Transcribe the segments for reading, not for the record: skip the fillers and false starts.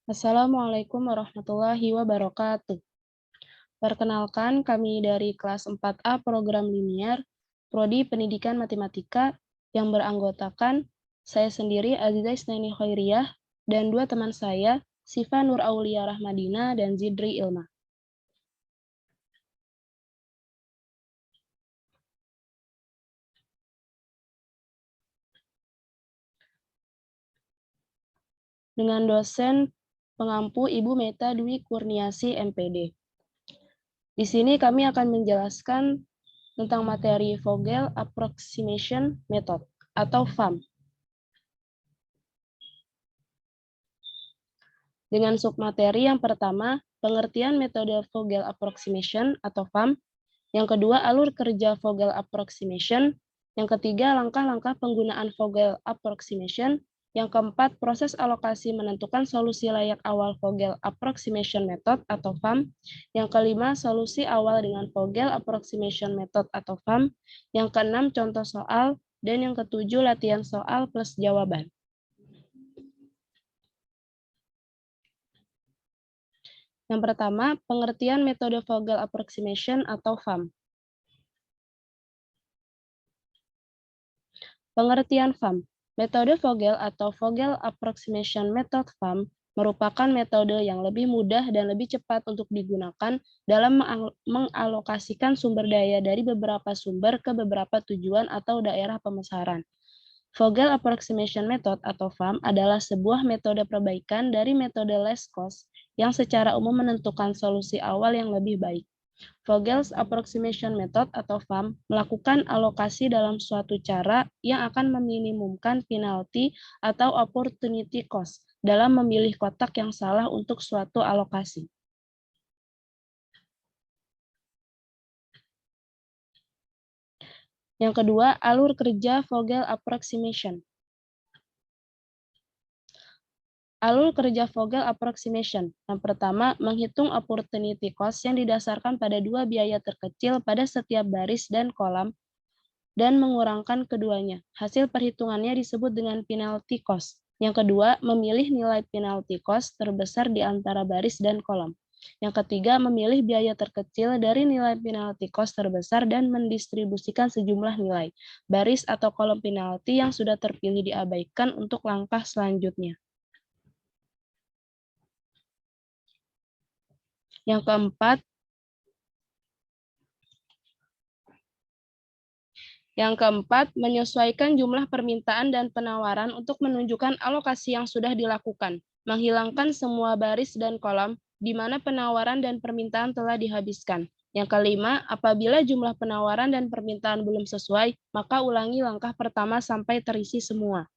Assalamualaikum warahmatullahi wabarakatuh. Perkenalkan, kami dari kelas 4A Program Linier, Prodi Pendidikan Matematika, yang beranggotakan saya sendiri, Aziza Isnani Khairiyah, dan dua teman saya, Sifa Nur Aulia Rahmadina dan Zidri Ilma. Dengan dosen pengampu Ibu Meta Dwi Kurniasi, MPD. Di sini kami akan menjelaskan tentang materi Vogel Approximation Method atau FAM. Dengan submateri yang pertama, pengertian metode Vogel Approximation atau FAM. Yang kedua, alur kerja Vogel Approximation. Yang ketiga, langkah-langkah penggunaan Vogel Approximation. Yang keempat, proses alokasi menentukan solusi layak awal Vogel Approximation Method atau FAM. Yang kelima, solusi awal dengan Vogel Approximation Method atau FAM. Yang keenam, contoh soal. Dan yang ketujuh, latihan soal plus jawaban. Yang pertama, pengertian metode Vogel Approximation atau FAM. Pengertian FAM. Metode Vogel atau Vogel Approximation Method FAM merupakan metode yang lebih mudah dan lebih cepat untuk digunakan dalam mengalokasikan sumber daya dari beberapa sumber ke beberapa tujuan atau daerah pemesaran. Vogel Approximation Method atau FAM adalah sebuah metode perbaikan dari metode least cost yang secara umum menentukan solusi awal yang lebih baik. Vogel's Approximation Method atau FAM melakukan alokasi dalam suatu cara yang akan meminimumkan penalti atau opportunity cost dalam memilih kotak yang salah untuk suatu alokasi. Yang kedua, alur kerja Vogel Approximation. Alur kerja Vogel Approximation. Yang pertama, menghitung opportunity cost yang didasarkan pada dua biaya terkecil pada setiap baris dan kolom dan mengurangkan keduanya. Hasil perhitungannya disebut dengan penalty cost. Yang kedua, memilih nilai penalty cost terbesar di antara baris dan kolom. Yang ketiga, memilih biaya terkecil dari nilai penalty cost terbesar dan mendistribusikan sejumlah nilai baris atau kolom penalti yang sudah terpilih diabaikan untuk langkah selanjutnya. Yang keempat, menyesuaikan jumlah permintaan dan penawaran untuk menunjukkan alokasi yang sudah dilakukan, menghilangkan semua baris dan kolom di mana penawaran dan permintaan telah dihabiskan. Yang kelima, apabila jumlah penawaran dan permintaan belum sesuai, maka ulangi langkah pertama sampai terisi semua.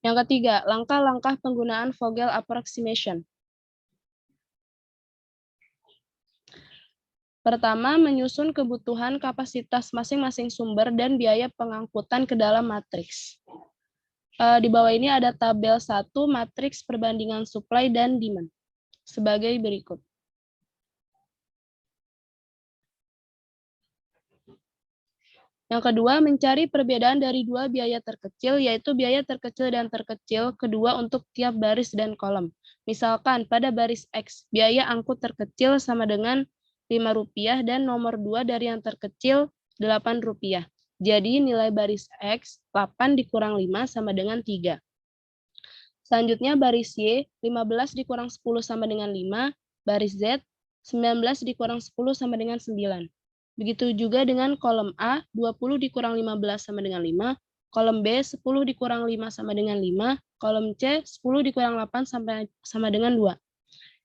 Yang ketiga, langkah-langkah penggunaan Vogel Approximation. Pertama, menyusun kebutuhan kapasitas masing-masing sumber dan biaya pengangkutan ke dalam matriks. Di bawah ini ada tabel 1, matriks perbandingan supply dan demand, sebagai berikut. Yang kedua, mencari perbedaan dari dua biaya terkecil, yaitu biaya terkecil dan terkecil kedua untuk tiap baris dan kolom. Misalkan pada baris X, biaya angkut terkecil sama dengan Rp5 dan nomor 2 dari yang terkecil Rp8. Jadi nilai baris X, 8 dikurang 5 sama dengan 3. Selanjutnya baris Y, 15 dikurang 10 sama dengan 5. Baris Z, 19 dikurang 10 sama dengan 9. Begitu juga dengan kolom A, 20 dikurang 15 sama dengan 5. Kolom B, 10 dikurang 5 sama dengan 5. Kolom C, 10 dikurang 8 sama dengan 2.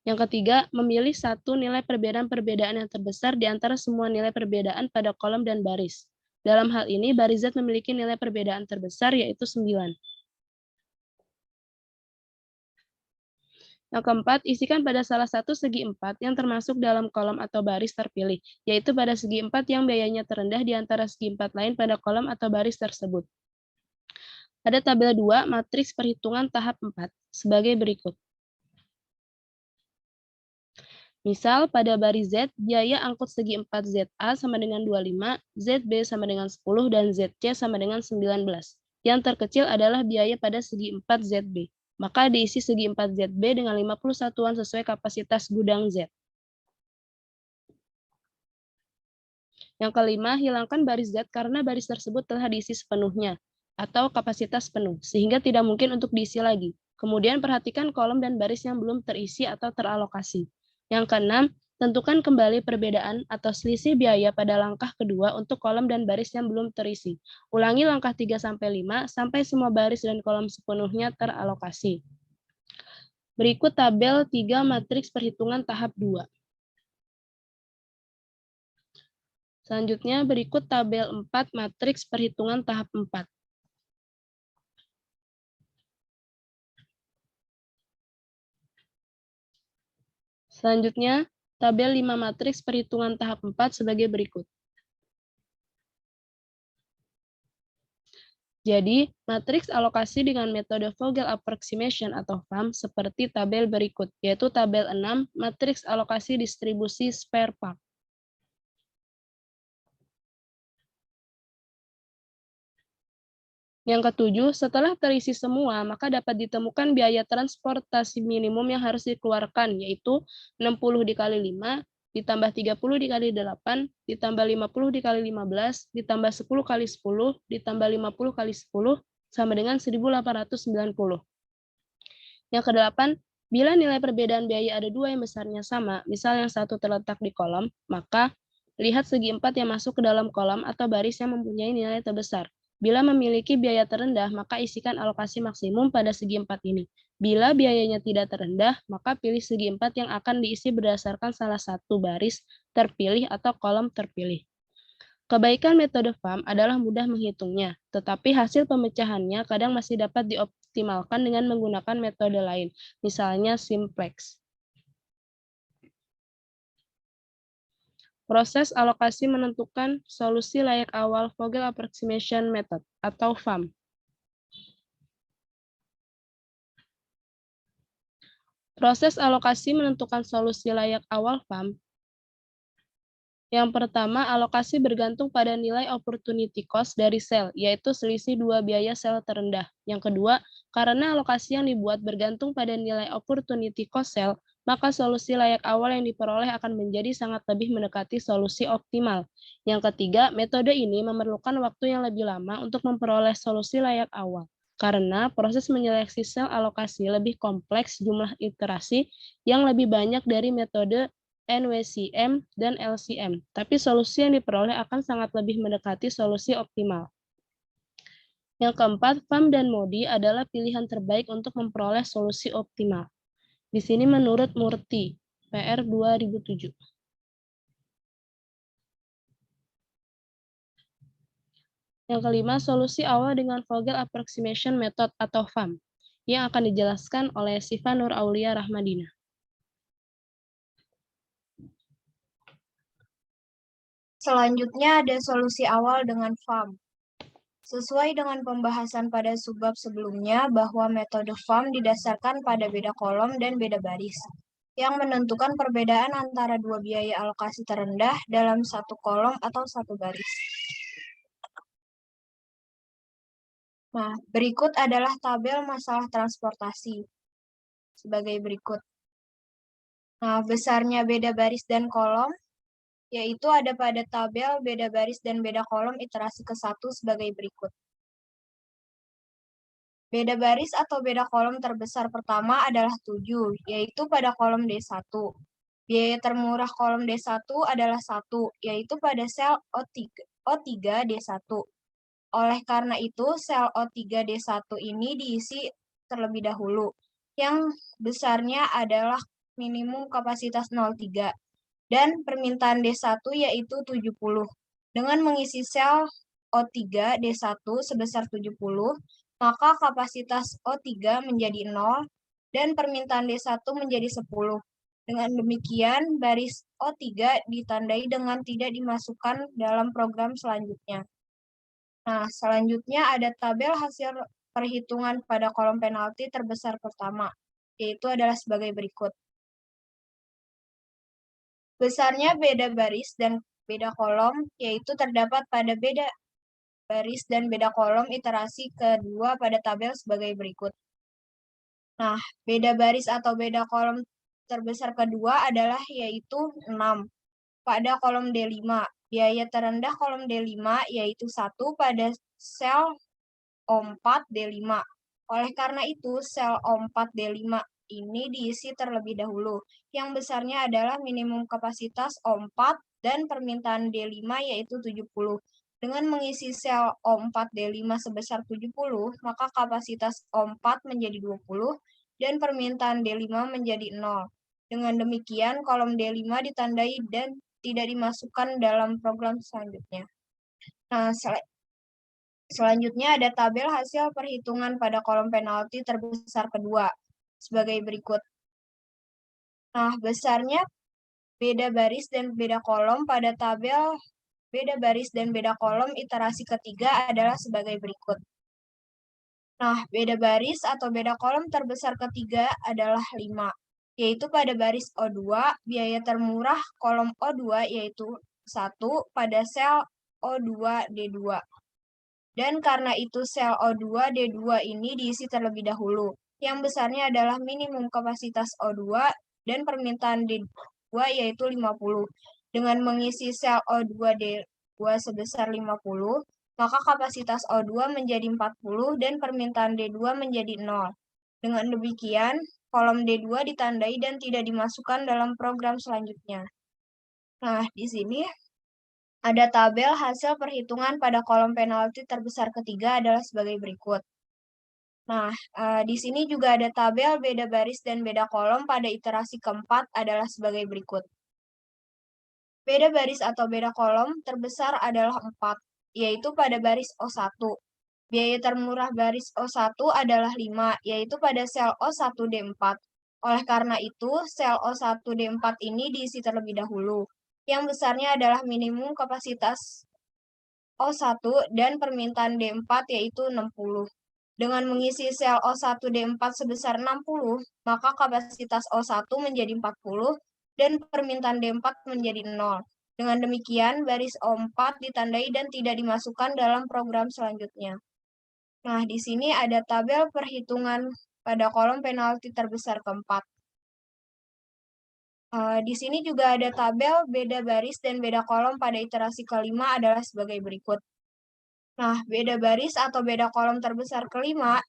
Yang ketiga, memilih satu nilai perbedaan-perbedaan yang terbesar di antara semua nilai perbedaan pada kolom dan baris. Dalam hal ini, baris Z memiliki nilai perbedaan terbesar, yaitu 9. Yang keempat, isikan pada salah satu segi 4 yang termasuk dalam kolom atau baris terpilih, yaitu pada segi 4 yang biayanya terendah di antara segi 4 lain pada kolom atau baris tersebut. Pada tabel 2, matriks perhitungan tahap 4, sebagai berikut. Misal, pada baris Z, biaya angkut segi 4 ZA sama dengan 25, ZB sama dengan 10, dan ZC sama dengan 19. Yang terkecil adalah biaya pada segi 4 ZB. Maka diisi segi 4 ZB dengan 50 satuan sesuai kapasitas gudang Z. Yang kelima, hilangkan baris Z karena baris tersebut telah diisi sepenuhnya atau kapasitas penuh, sehingga tidak mungkin untuk diisi lagi. Kemudian perhatikan kolom dan baris yang belum terisi atau teralokasi. Yang keenam, tentukan kembali perbedaan atau selisih biaya pada langkah kedua untuk kolom dan baris yang belum terisi. Ulangi langkah 3-5 sampai semua baris dan kolom sepenuhnya teralokasi. Berikut tabel 3 matriks perhitungan tahap 2. Selanjutnya berikut tabel 4 matriks perhitungan tahap 4. Selanjutnya, tabel 5 matriks perhitungan tahap 4 sebagai berikut. Jadi, matriks alokasi dengan metode Vogel approximation atau VAM seperti tabel berikut, yaitu tabel 6, matriks alokasi distribusi spare part. Yang ketujuh, setelah terisi semua, maka dapat ditemukan biaya transportasi minimum yang harus dikeluarkan, yaitu 60 dikali 5, ditambah 30 dikali 8, ditambah 50 dikali 15, ditambah 10 kali 10, ditambah 50 kali 10, sama dengan 1890. Yang kedelapan, bila nilai perbedaan biaya ada dua yang besarnya sama, misal yang satu terletak di kolom, maka lihat segi 4 yang masuk ke dalam kolom atau baris yang mempunyai nilai terbesar. Bila memiliki biaya terendah, maka isikan alokasi maksimum pada segi 4 ini. Bila biayanya tidak terendah, maka pilih segi 4 yang akan diisi berdasarkan salah satu baris terpilih atau kolom terpilih. Kebaikan metode VAM adalah mudah menghitungnya, tetapi hasil pemecahannya kadang masih dapat dioptimalkan dengan menggunakan metode lain, misalnya simplex. Proses alokasi menentukan solusi layak awal Vogel approximation method atau VAM. Proses alokasi menentukan solusi layak awal VAM. Yang pertama, alokasi bergantung pada nilai opportunity cost dari sel, yaitu selisih dua biaya sel terendah. Yang kedua, karena alokasi yang dibuat bergantung pada nilai opportunity cost sel, maka solusi layak awal yang diperoleh akan menjadi sangat lebih mendekati solusi optimal. Yang ketiga, metode ini memerlukan waktu yang lebih lama untuk memperoleh solusi layak awal, karena proses menyeleksi sel alokasi lebih kompleks jumlah iterasi yang lebih banyak dari metode NWCM, dan LCM, tapi solusi yang diperoleh akan sangat lebih mendekati solusi optimal. Yang keempat, VAM dan MODI adalah pilihan terbaik untuk memperoleh solusi optimal. Di sini menurut Murty, PR 2007. Yang kelima, solusi awal dengan Vogel approximation method atau VAM, yang akan dijelaskan oleh Siva Nur Aulia Rahmadina. Selanjutnya ada solusi awal dengan VAM. Sesuai dengan pembahasan pada subbab sebelumnya bahwa metode VAM didasarkan pada beda kolom dan beda baris, yang menentukan perbedaan antara dua biaya alokasi terendah dalam satu kolom atau satu baris. Nah, berikut adalah tabel masalah transportasi sebagai berikut. Nah, besarnya beda baris dan kolom, yaitu ada pada tabel beda baris dan beda kolom iterasi ke-1 sebagai berikut. Beda baris atau beda kolom terbesar pertama adalah 7, yaitu pada kolom D1. Biaya termurah kolom D1 adalah 1, yaitu pada sel O3D1. Oleh karena itu, sel O3D1 ini diisi terlebih dahulu, yang besarnya adalah minimum kapasitas 0,3, dan permintaan D1 yaitu 70. Dengan mengisi sel O3D1 sebesar 70, maka kapasitas O3 menjadi 0, dan permintaan D1 menjadi 10. Dengan demikian, baris O3 ditandai dengan tidak dimasukkan dalam program selanjutnya. Nah, selanjutnya ada tabel hasil perhitungan pada kolom penalti terbesar pertama, yaitu adalah sebagai berikut. Besarnya beda baris dan beda kolom, yaitu terdapat pada baris dan beda kolom iterasi kedua pada tabel sebagai berikut. Nah, beda baris atau beda kolom terbesar kedua adalah yaitu 6 pada kolom D5. Biaya terendah kolom D5 yaitu 1 pada sel O4 D5. Oleh karena itu, sel O4 D5 ini diisi terlebih dahulu. Yang besarnya adalah minimum kapasitas O4 dan permintaan D5 yaitu 70. Dengan mengisi sel O4 D5 sebesar 70, maka kapasitas O4 menjadi 20 dan permintaan D5 menjadi 0. Dengan demikian, kolom D5 ditandai dan tidak dimasukkan dalam program selanjutnya. Nah, selanjutnya ada tabel hasil perhitungan pada kolom penalti terbesar kedua sebagai berikut. Nah, besarnya beda baris dan beda kolom pada tabel beda baris dan beda kolom iterasi ketiga adalah sebagai berikut. Nah, beda baris atau beda kolom terbesar ketiga adalah 5, yaitu pada baris O2, biaya termurah kolom O2 yaitu 1 pada sel O2D2. Dan karena itu sel O2D2 ini diisi terlebih dahulu. Yang besarnya adalah minimum kapasitas O2 dan permintaan D2 yaitu 50. Dengan mengisi sel O2D2 sebesar 50, maka kapasitas O2 menjadi 40 dan permintaan D2 menjadi 0. Dengan demikian, kolom D2 ditandai dan tidak dimasukkan dalam program selanjutnya. Nah, di sini ada tabel hasil perhitungan pada kolom penalti terbesar ketiga adalah sebagai berikut. Nah, di sini juga ada tabel beda baris dan beda kolom pada iterasi keempat adalah sebagai berikut. Beda baris atau beda kolom terbesar adalah 4, yaitu pada baris O1. Biaya termurah baris O1 adalah 5, yaitu pada sel O1D4. Oleh karena itu, sel O1D4 ini diisi terlebih dahulu. Yang besarnya adalah minimum kapasitas O1 dan permintaan D4 yaitu 60. Dengan mengisi sel O1D4 sebesar 60, maka kapasitas O1 menjadi 40 dan permintaan D4 menjadi 0. Dengan demikian, baris O4 ditandai dan tidak dimasukkan dalam program selanjutnya. Nah, di sini ada tabel perhitungan pada kolom penalti terbesar keempat. Di sini juga ada tabel beda baris dan beda kolom pada iterasi kelima adalah sebagai berikut. Nah, beda baris atau beda kolom terbesar kelima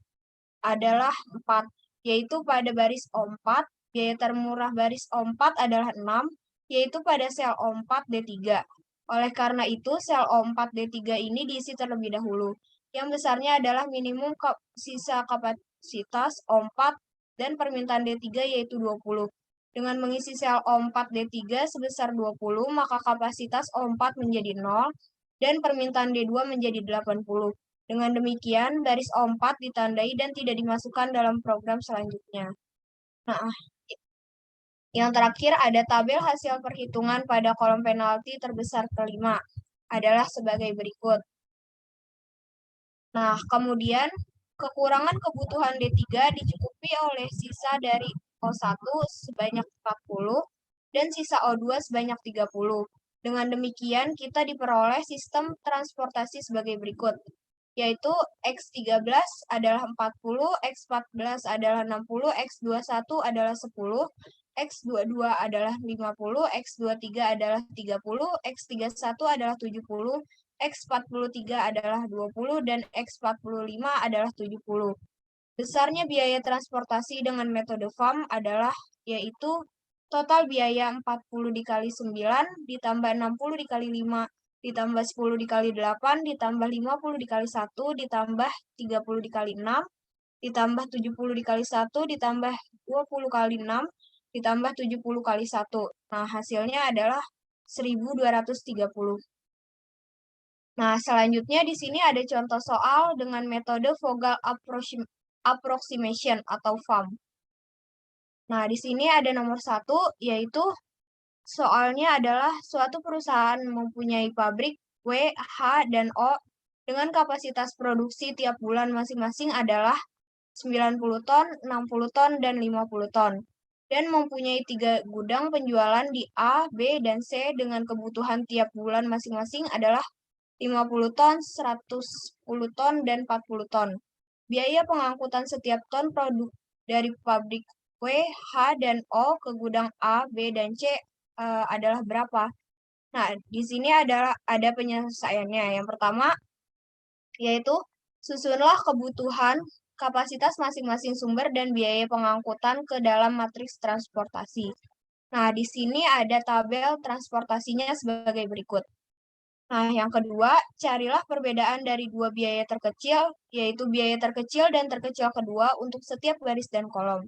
adalah 4, yaitu pada baris O4, biaya termurah baris O4 adalah 6, yaitu pada sel O4 D3. Oleh karena itu, sel O4 D3 ini diisi terlebih dahulu. Yang besarnya adalah minimum sisa kapasitas O4 dan permintaan D3 yaitu 20. Dengan mengisi sel O4 D3 sebesar 20, maka kapasitas O4 menjadi 0 dan permintaan D2 menjadi 80. Dengan demikian, baris O4 ditandai dan tidak dimasukkan dalam program selanjutnya. Nah, yang terakhir ada tabel hasil perhitungan pada kolom penalti terbesar kelima adalah sebagai berikut. Nah, kemudian kekurangan kebutuhan D3 dicukupi oleh sisa dari O1 sebanyak 40 dan sisa O2 sebanyak 30. Dengan demikian, kita diperoleh sistem transportasi sebagai berikut, yaitu X13 adalah 40, X14 adalah 60, X21 adalah 10, X22 adalah 50, X23 adalah 30, X31 adalah 70, X43 adalah 20, dan X45 adalah 70. Besarnya biaya transportasi dengan metode FAM adalah yaitu total biaya 40 dikali 9 ditambah 60 dikali 5 ditambah 10 dikali 8 ditambah 50 dikali 1 ditambah 30 dikali 6 ditambah 70 dikali 1 ditambah 20 kali 6 ditambah 70 kali 1. Nah, hasilnya adalah 1230. Nah, selanjutnya di sini ada contoh soal dengan metode Vogel Approximation atau FAM. Nah, di sini ada nomor 1, yaitu soalnya adalah suatu perusahaan mempunyai pabrik W, H, dan O dengan kapasitas produksi tiap bulan masing-masing adalah 90 ton, 60 ton, dan 50 ton. Dan mempunyai 3 gudang penjualan di A, B, dan C dengan kebutuhan tiap bulan masing-masing adalah 50 ton, 110 ton, dan 40 ton. Biaya pengangkutan setiap ton produk dari pabrik W, H, dan O ke gudang A, B, dan C adalah berapa? Nah, di sini ada penyelesaiannya. Yang pertama, yaitu susunlah kebutuhan kapasitas masing-masing sumber dan biaya pengangkutan ke dalam matriks transportasi. Nah, di sini ada tabel transportasinya sebagai berikut. Nah, yang kedua, carilah perbedaan dari dua biaya terkecil, yaitu biaya terkecil dan terkecil kedua untuk setiap baris dan kolom.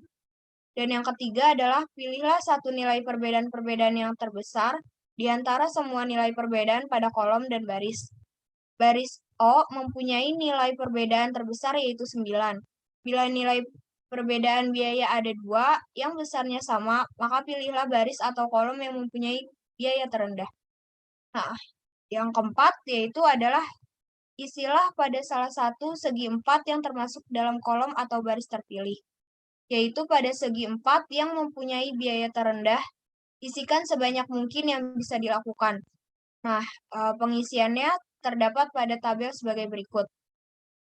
Dan yang ketiga adalah pilihlah satu nilai perbedaan-perbedaan yang terbesar di antara semua nilai perbedaan pada kolom dan baris. Baris O mempunyai nilai perbedaan terbesar yaitu 9. Bila nilai perbedaan biaya ada 2 yang besarnya sama, maka pilihlah baris atau kolom yang mempunyai biaya terendah. Nah, yang keempat yaitu adalah isilah pada salah satu segi 4 yang termasuk dalam kolom atau baris terpilih. Yaitu pada segi 4 yang mempunyai biaya terendah, isikan sebanyak mungkin yang bisa dilakukan. Nah, pengisiannya terdapat pada tabel sebagai berikut.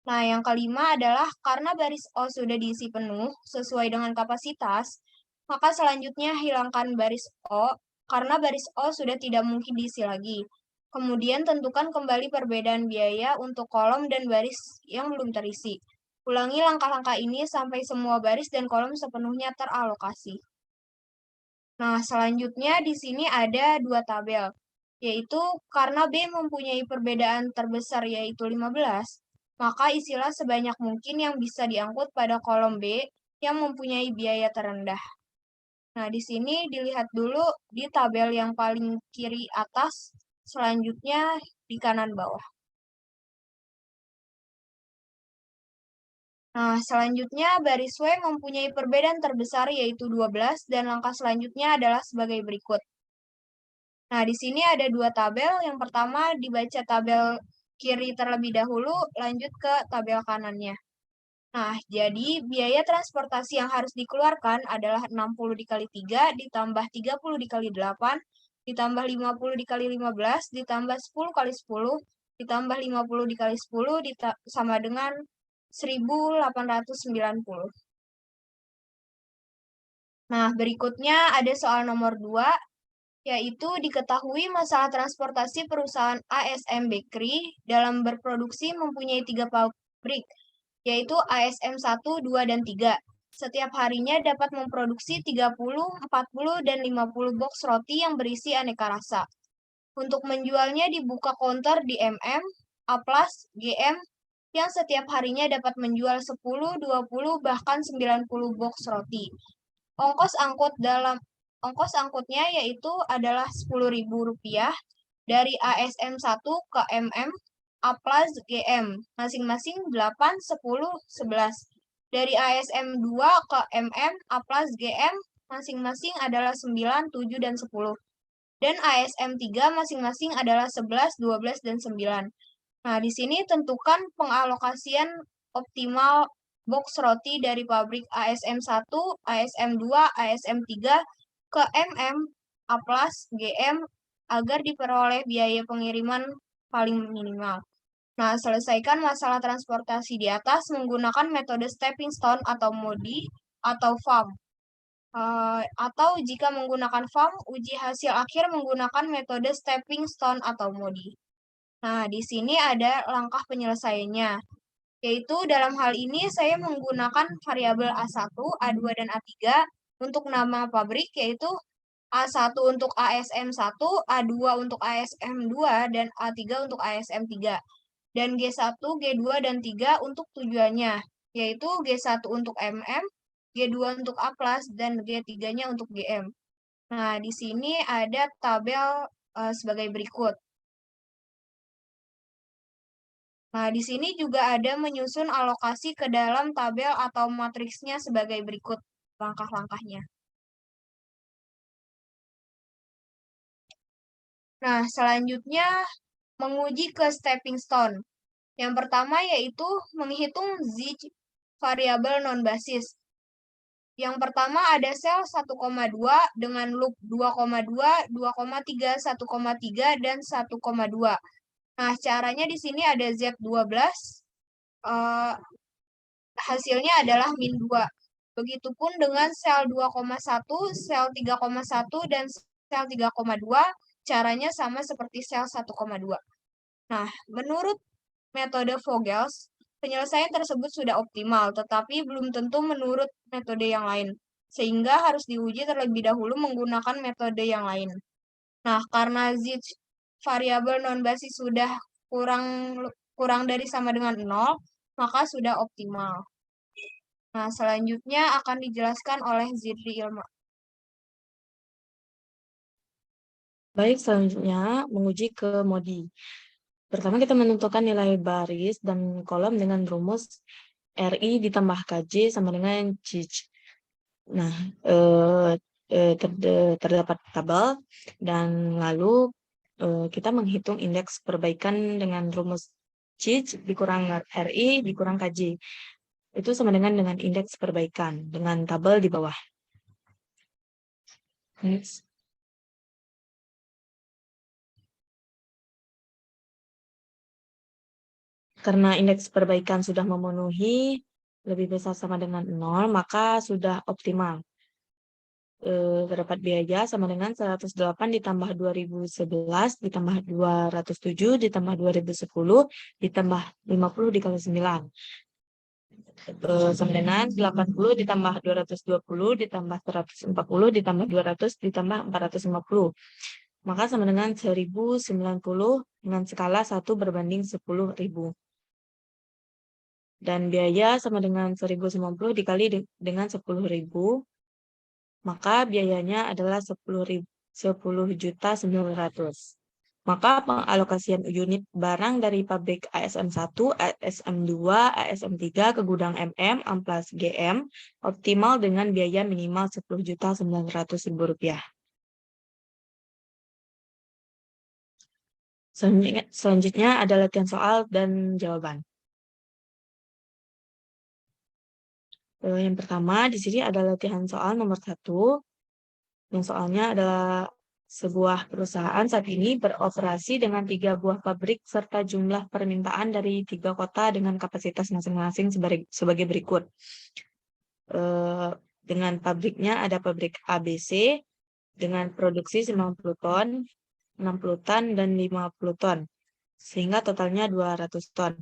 Nah, yang kelima adalah karena baris O sudah diisi penuh sesuai dengan kapasitas, maka selanjutnya hilangkan baris O karena baris O sudah tidak mungkin diisi lagi. Kemudian tentukan kembali perbedaan biaya untuk kolom dan baris yang belum terisi. Ulangi langkah-langkah ini sampai semua baris dan kolom sepenuhnya teralokasi. Nah, selanjutnya di sini ada dua tabel, yaitu karena B mempunyai perbedaan terbesar yaitu 15, maka isilah sebanyak mungkin yang bisa diangkut pada kolom B yang mempunyai biaya terendah. Nah, di sini dilihat dulu di tabel yang paling kiri atas, selanjutnya di kanan bawah. Nah, selanjutnya baris W mempunyai perbedaan terbesar yaitu 12 dan langkah selanjutnya adalah sebagai berikut. Nah, di sini ada dua tabel. Yang pertama dibaca tabel kiri terlebih dahulu, lanjut ke tabel kanannya. Nah, jadi biaya transportasi yang harus dikeluarkan adalah 60 dikali 3, ditambah 30 dikali 8, ditambah 50 dikali 15, ditambah 10 kali 10, ditambah 50 dikali 10, sama dengan 1890. Nah, berikutnya ada soal nomor 2, yaitu diketahui masalah transportasi perusahaan ASM Bakery dalam berproduksi mempunyai 3 pabrik, yaitu ASM 1, 2, dan 3. Setiap harinya dapat memproduksi 30, 40, dan 50 box roti yang berisi aneka rasa. Untuk menjualnya dibuka counter di MM, A+, GM, yang setiap harinya dapat menjual 10, 20, bahkan 90 box roti. Ongkos angkutnya yaitu adalah Rp10.000 dari ASM 1 ke MM, A plus GM, masing-masing 8, 10, 11. Dari ASM 2 ke MM, A plus GM, masing-masing adalah 9, 7, dan 10. Dan ASM 3 masing-masing adalah 11, 12, dan 9. Nah, di sini tentukan pengalokasian optimal box roti dari pabrik ASM 1, ASM 2, ASM 3 ke MM, A+, GM agar diperoleh biaya pengiriman paling minimal. Nah, selesaikan masalah transportasi di atas menggunakan metode stepping stone atau MODI atau FAM. Atau jika menggunakan FAM, uji hasil akhir menggunakan metode stepping stone atau MODI. Nah, di sini ada langkah penyelesaiannya, yaitu dalam hal ini saya menggunakan variabel A1, A2, dan A3 untuk nama pabrik, yaitu A1 untuk ASM 1, A2 untuk ASM 2, dan A3 untuk ASM 3. Dan G1, G2, dan 3 untuk tujuannya, yaitu G1 untuk MM, G2 untuk A+, dan G3-nya untuk GM. Nah, di sini ada tabel sebagai berikut. Nah, di sini juga ada menyusun alokasi ke dalam tabel atau matriksnya sebagai berikut langkah-langkahnya. Nah, selanjutnya menguji ke stepping stone. Yang pertama yaitu menghitung z variabel non-basis. Yang pertama ada sel 1,2 dengan loop 2,2, 2,3, 1,3, dan 1,2. Nah, caranya di sini ada Z12, hasilnya adalah min 2. Begitupun dengan sel 2,1, sel 3,1, dan sel 3,2, caranya sama seperti sel 1,2. Nah, menurut metode Vogels, penyelesaian tersebut sudah optimal, tetapi belum tentu menurut metode yang lain, sehingga harus diuji terlebih dahulu menggunakan metode yang lain. Nah, karena Zich variabel non-basis sudah kurang dari sama dengan 0, maka sudah optimal. Nah, selanjutnya akan dijelaskan oleh Zidri Ilma. Baik, selanjutnya menguji ke MODI. Pertama kita menentukan nilai baris dan kolom dengan rumus RI ditambah KJ sama dengan CIJ. Nah, terdapat tabel dan lalu kita menghitung indeks perbaikan dengan rumus CIJ dikurang RI dikurang KJ. Itu sama dengan indeks perbaikan dengan tabel di bawah. Next. Karena indeks perbaikan sudah memenuhi lebih besar sama dengan 0, maka sudah optimal. Terdapat biaya sama dengan 108 ditambah 2011 ditambah 207 ditambah 2010 ditambah 50 dikali 9. Sama dengan 80 ditambah 220 ditambah 140 ditambah 200 ditambah 450. Maka sama dengan 1090 dengan skala 1 berbanding 10.000. Dan biaya sama dengan 1090 dikali dengan 10.000, maka biayanya adalah 10.900. Maka pengalokasian unit barang dari pabrik ASM1, ASM2, ASM3 ke gudang MM, Amplas GM optimal dengan biaya minimal Rp10.900.000. Selanjutnya ada latihan soal dan jawaban. Yang pertama di sini ada latihan soal nomor 1. Yang soalnya adalah sebuah perusahaan saat ini beroperasi dengan 3 buah pabrik serta jumlah permintaan dari 3 kota dengan kapasitas masing-masing sebagai berikut. Dengan pabriknya ada pabrik ABC dengan produksi 90 ton, 60 ton, dan 50 ton. Sehingga totalnya 200 ton.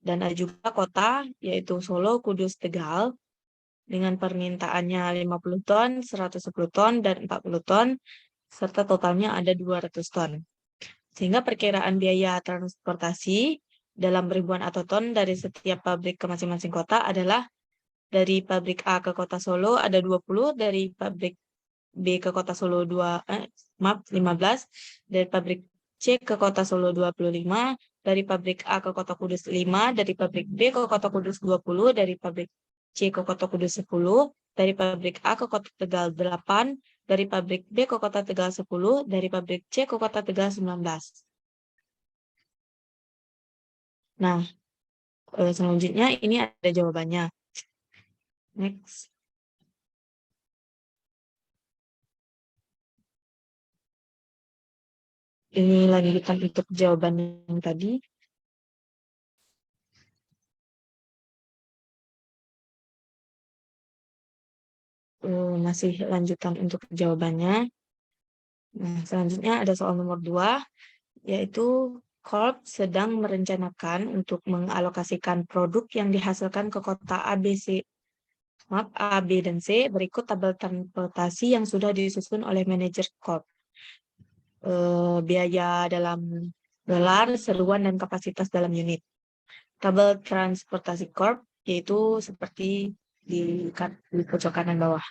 Dan ada juga kota yaitu Solo, Kudus, Tegal dengan permintaannya 50 ton, 110 ton, dan 40 ton, serta totalnya ada 200 ton. Sehingga perkiraan biaya transportasi dalam ribuan atau ton dari setiap pabrik ke masing-masing kota adalah dari pabrik A ke kota Solo ada 20, dari pabrik B ke kota Solo 15, dari pabrik C ke kota Solo 25, dari pabrik A ke kota Kudus 5, dari pabrik B ke kota Kudus 20, dari pabrik C ke kota Kudus 10, dari pabrik A ke kota Tegal 8, dari pabrik B ke kota Tegal 10, dari pabrik C ke kota Tegal 19. Nah, selanjutnya ini ada jawabannya. Next. Ini lanjutan untuk jawaban yang tadi. Masih lanjutan untuk jawabannya. Nah, selanjutnya ada soal nomor 2, yaitu Corp sedang merencanakan untuk mengalokasikan produk yang dihasilkan ke kota A, B, dan C berikut tabel transportasi yang sudah disusun oleh manajer Corp. Biaya dalam dolar, seruan, dan kapasitas dalam unit. Tabel transportasi Corp yaitu seperti di pojok kanan bawah.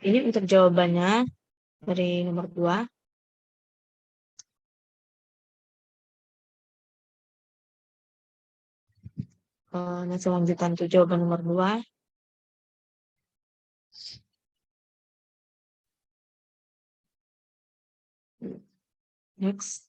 Ini untuk jawabannya dari nomor 2. Nah, selanjutnya untuk jawaban nomor 2. Next.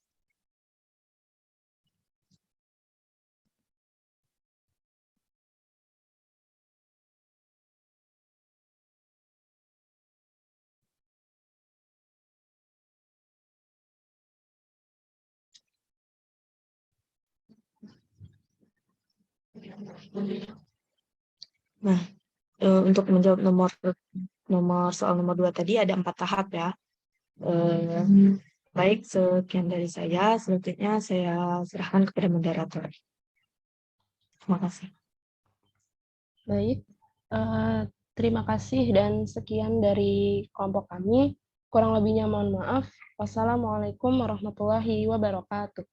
Nah, untuk menjawab soal nomor 2 tadi ada 4 tahap ya. Baik, sekian dari saya. Selanjutnya saya serahkan kepada moderator. Terima kasih. Baik, terima kasih dan sekian dari kelompok kami. Kurang lebihnya mohon maaf. Wassalamualaikum warahmatullahi wabarakatuh.